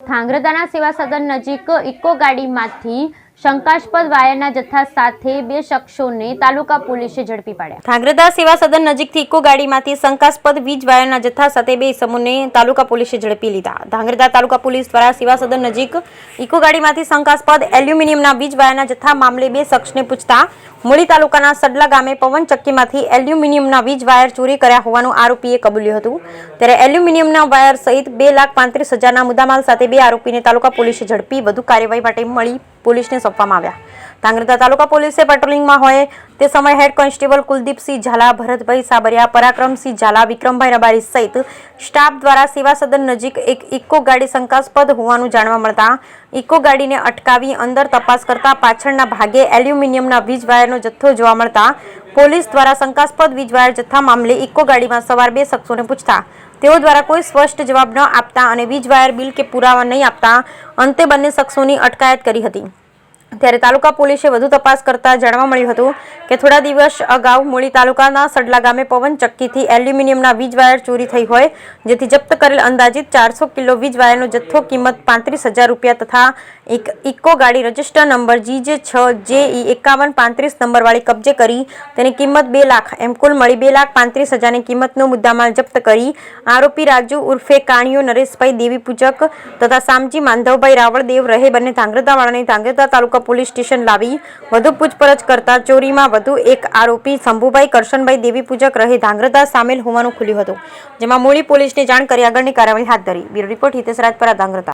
ધાંગ્રધાના સેવા સદન નજીક ઇકો ગાડીમાંથી શંકાસ્પદ વાયરના જથ્થા સાથે બે શખ્સોને તાલુકા પોલીસે ઝડપી પાડ્યા। ધાંગ્રધા સેવા સદન નજીકથી ઇકો ગાડીમાંથી શંકાસ્પદ વીજ વાયરના જથ્થા સાથે બે ઇસમોને તાલુકા પોલીસે ઝડપી લીધા। ધાંગ્રધા તાલુકા પોલીસ દ્વારા સેવા સદન નજીક ઇકો ગાડીમાંથી શંકાસ્પદ એલ્યુમિનિયમના વીજ વાયરના જથ્થા મામલે બે શખ્સને પૂછતા મૂળી તાલુકાના સડલા ગામે પવન ચક્કીમાંથી એલ્યુમિનિયમના વીજ વાયર ચોરી કર્યા હોવાનું આરોપીએ કબૂલ્યું હતું। ત્યારે એલ્યુમિનિયમના વાયર સહિત 2,35,000ના મુદ્દામાલ સાથે બે આરોપીને તાલુકા પોલીસે ઝડપી વધુ કાર્યવાહી માટે મળી પોલીસને સોંપવામાં આવ્યા। ધાંગ્રધા તાલુકા પોલીસે પેટ્રોલિંગમાં હોય તે સમયે હેડ કોન્સ્ટેબલ કુલદીપસિંહ ઝાલા, ભરતભાઈ સાબરિયા, પરાક્રમસિંહ ઝાલા, વિક્રમભાઈ રબારી સહિત સ્ટાફ દ્વારા સેવા સદન નજીક એક ઇકો ગાડી શંકાસ્પદ હોવાનું જાણવા મળતા ઇકો ગાડીને અટકાવી અંદર તપાસ કરતા પાછળના ભાગે એલ્યુમિનિયમના વીજ વાયરનો જથ્થો જોવા મળતા પોલીસ દ્વારા શંકાસ્પદ વીજ વાયર જથ્થા મામલે ઇકો ગાડીમાં સવાર બે શખ્સોને પૂછતા તેઓ દ્વારા કોઈ સ્પષ્ટ જવાબ ન આપતા અને વીજ વાયર બિલ કે પુરાવા નહીં આપતા અંતે બંને શખ્સોની અટકાયત કરી હતી। ત્યારે તાલુકા પોલીસે વધુ તપાસ કરતા જાણવા મળ્યું હતું કે થોડા દિવસ અગાઉ મૂળી તાલુકાના સડલા ગામે પવન ચક્કીથી એલ્યુમિનિયમના વીજ વાયર ચોરી થઈ હોય, જેથી જપ્ત કરેલ અંદાજિત 400 કિલો વીજ વાયરનો જથ્થો કિંમત 35,000 રૂપિયા તથા એક ઇકો ગાડી રજિસ્ટર નંબર GJ6JE5135 નંબરવાળી કબજે કરી તેની કિંમત 2 લાખ એમ કુલ મળી 2,35,000ની કિંમતનો મુદ્દામાલ જપ્ત કરી આરોપી રાજુ ઉર્ફે કાણિયો નરેશભાઈ દેવી પૂજક તથા સામજી માંધવભાઈ રાવળદેવ રહે બંને ધાંગ્રધાવાળાની ધાંગ્રધા તાલુકા પોલીસ સ્ટેશન લાવી વધુ પૂછપરછ કરતા ચોરીમાં વધુ એક આરોપી શંભુભાઈ કરશનભાઈ દેવી પૂજક રહે ધાંગ્રધા સામેલ હોવાનું ખુલ્યું હતું, જેમાં મૂળી પોલીસને જાણ કરી આગળની કાર્યવાહી હાથ ધરી। Bureau report Hitesh Rajpara, Dhrangadhra.